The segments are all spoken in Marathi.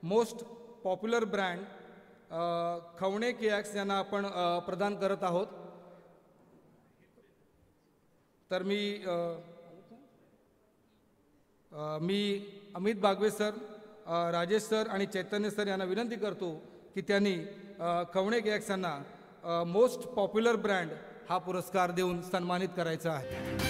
मोस्ट पॉप्युलर ब्रँड खवणे केॲक्स यांना आपण प्रदान करत आहोत। तर मी अमित बागवे सर, राजेश सर आणि चैतन्य सर यांना विनंती करतो की त्यांनी खवणे केॲक्स यांना मोस्ट पॉप्युलर ब्रँड हा पुरस्कार देऊन सन्मानित करायचा आहे।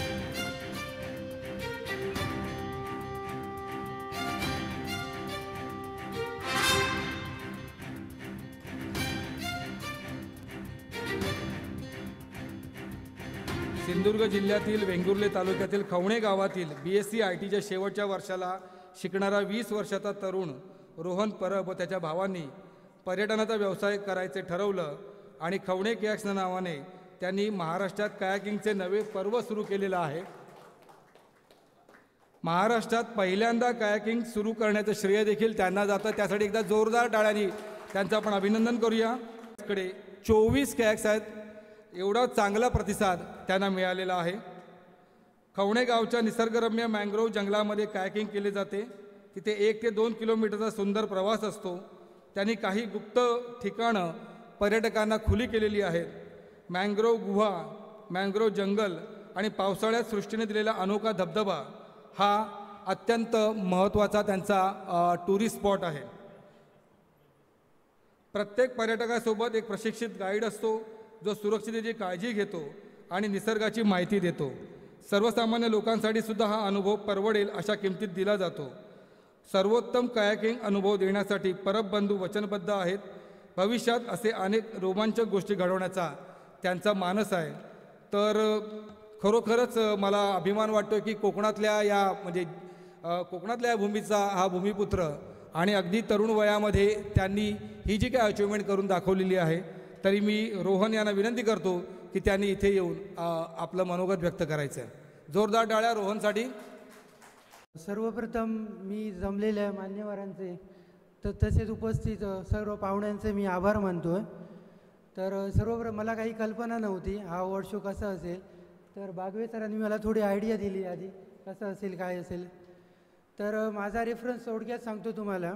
सिंधुदुर्ग जिल्ह्यातील वेंगुर्ले तालुक्यातील खवणे गावातील BSc ITच्या शेवटच्या वर्षाला शिकणारा 20 वर्षाचा तरुण रोहन परब व त्याच्या भावांनी पर्यटनाचा व्यवसाय करायचे ठरवलं आणि खवणे केॲक्स नावाने त्यांनी महाराष्ट्रात कायाकिंगचे नवे पर्व सुरू केलेलं आहे। महाराष्ट्रात पहिल्यांदा कायाकिंग सुरू करण्याचं श्रेय देखील त्यांना जातं, त्यासाठी एकदा जोरदार टाळ्यांनी त्यांचं आपण अभिनंदन करूया। कडे 24 कॅक्स आहेत, एवढा चांगला प्रतिसाद त्यांना मिळालेला आहे। खवणे गावच्या निसर्गरम्य मँग्रोव्ह जंगलामध्ये कायाकिंग केले जाते। तिथे 1 ते 2 किलोमीटरचा सुंदर प्रवास असतो। त्यांनी काही गुप्त ठिकाणं पर्यटकांना खुली केलेली आहेत। मँग्रोव्ह गुहा, मँग्रोव्ह जंगल आणि पावसाळ्यात सृष्टीने दिलेला अनोखा धबधबा हा अत्यंत महत्त्वाचा त्यांचा टुरिस्ट स्पॉट आहे। प्रत्येक पर्यटकासोबत एक प्रशिक्षित गाईड असतो जो सुरक्षिततेची काळजी घेतो आणि निसर्गाची माहिती देतो। सर्वसामान्य लोकांसाठी सुद्धा हा अनुभव परवडेल अशा किमतीत दिला जातो। सर्वोत्तम कायाकिंग अनुभव देण्यासाठी परब बंधू वचनबद्ध आहेत। भविष्यात असे अनेक रोमांचक गोष्टी घडवण्याचा त्यांचा मानस आहे। तर खरोखरच मला अभिमान वाटतो की कोकणातल्या या भूमीचा हा भूमिपुत्र आणि अगदी तरुण वयामध्ये त्यांनी ही जी काही अचिव्हमेंट करून दाखवलेली आहे, तरी मी रोहन यांना विनंती करतो की त्यांनी इथे येऊन आपलं मनोगत व्यक्त करायचं आहे। जोरदार टाळ्या रोहनसाठी। सर्वप्रथम मी जमलेल्या मान्यवरांचे तसेच उपस्थित सर्व पाहुण्यांचे मी आभार मानतो आहे। तर सर्वप्रथम मला काही कल्पना नव्हती हा अवॉर्ड शो कसा असेल, तर बागवे सरांनी मला थोडी आयडिया दिली आधी कसं असेल काय असेल। तर माझा रेफरन्स थोडक्यात सांगतो तुम्हाला।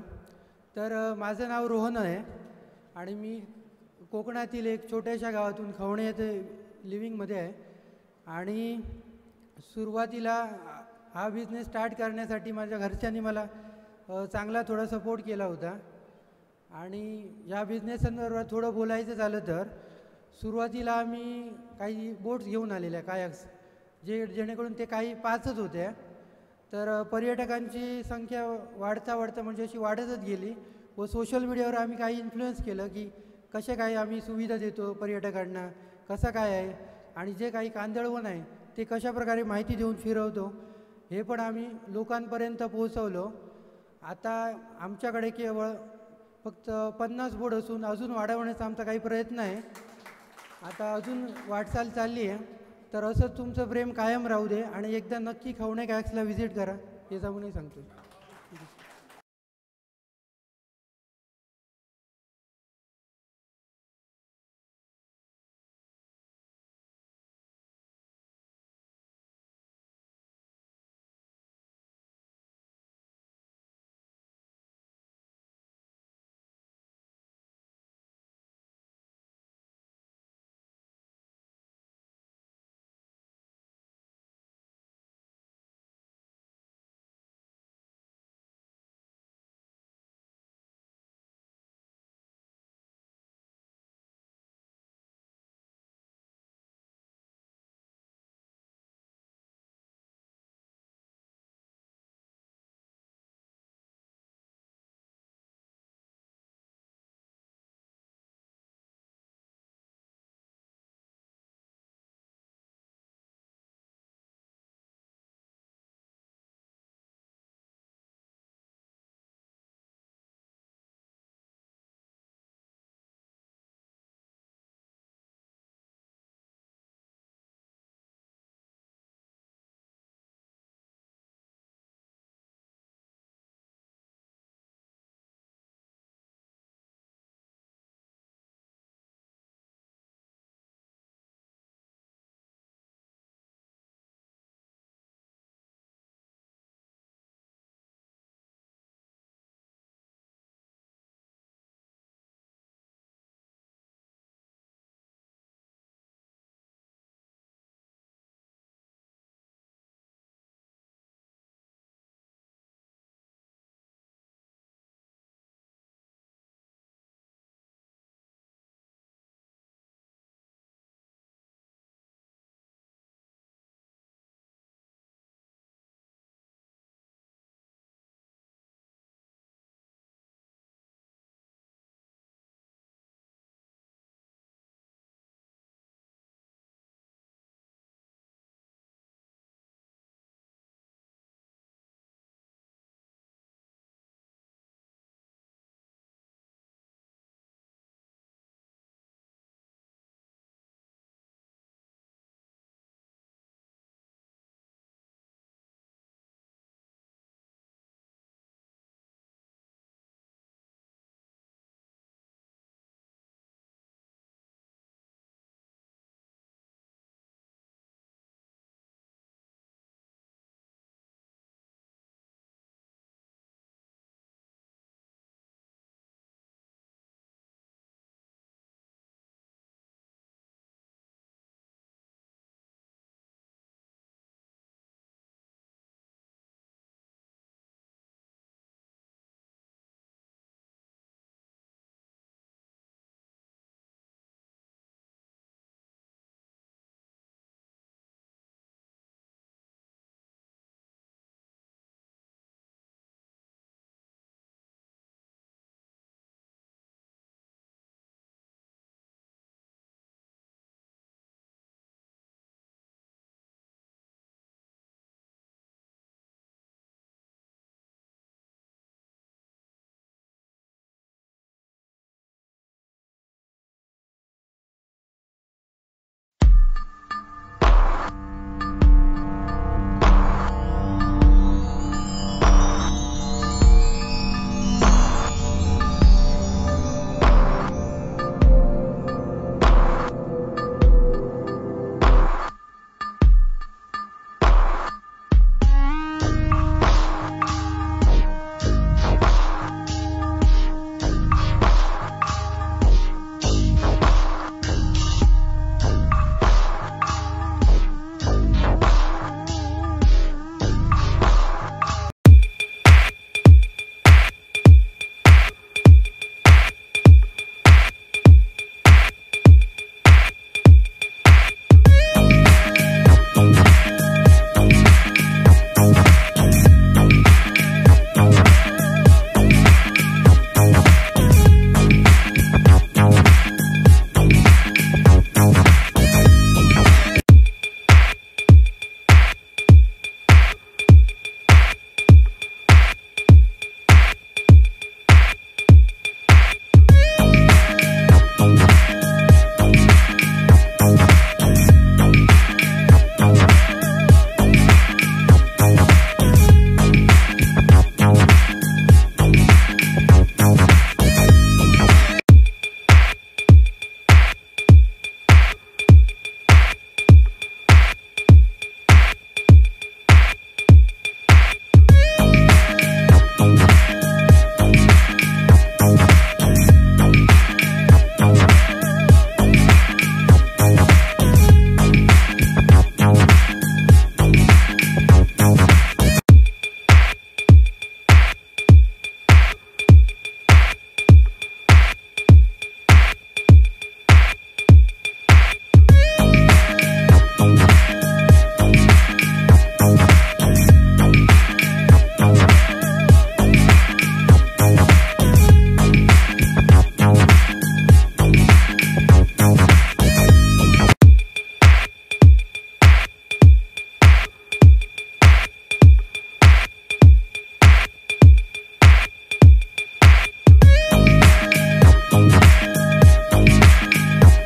तर माझं नाव रोहन आहे आणि मी कोकणातील एक छोट्याशा गावातून खवणे येथे लिव्हिंगमध्ये आहे। आणि सुरुवातीला हा बिझनेस स्टार्ट करण्यासाठी माझ्या घरच्यांनी मला चांगला थोडा सपोर्ट केला होता। आणि या बिझनेस संदर्भात थोडं बोलायचं झालं तर सुरुवातीला आम्ही काही बोट्स घेऊन आलेल्या कायाक्स जेणेकरून ते काही 5च होत्या। तर पर्यटकांची संख्या वाढता म्हणजे अशी वाढतच गेली व सोशल मीडियावर आम्ही काही इन्फ्लुएन्स केलं की कसे काय आम्ही सुविधा देतो पर्यटकांना, कसं काय आहे आणि जे काही कांदळवन आहे ते कशाप्रकारे माहिती देऊन फिरवतो हे पण आम्ही लोकांपर्यंत पोहोचवलो। आता आमच्याकडे केवळ फक्त 50 बोट असून अजून वाढवण्याचा आमचा काही प्रयत्न आहे। आता अजून वाटचाल चालली आहे। तर असंच तुमचं प्रेम कायम राहू दे आणि एकदा नक्की खवणे कॅक्सला व्हिजिट करा हे जाऊनही सांगतो।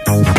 Thank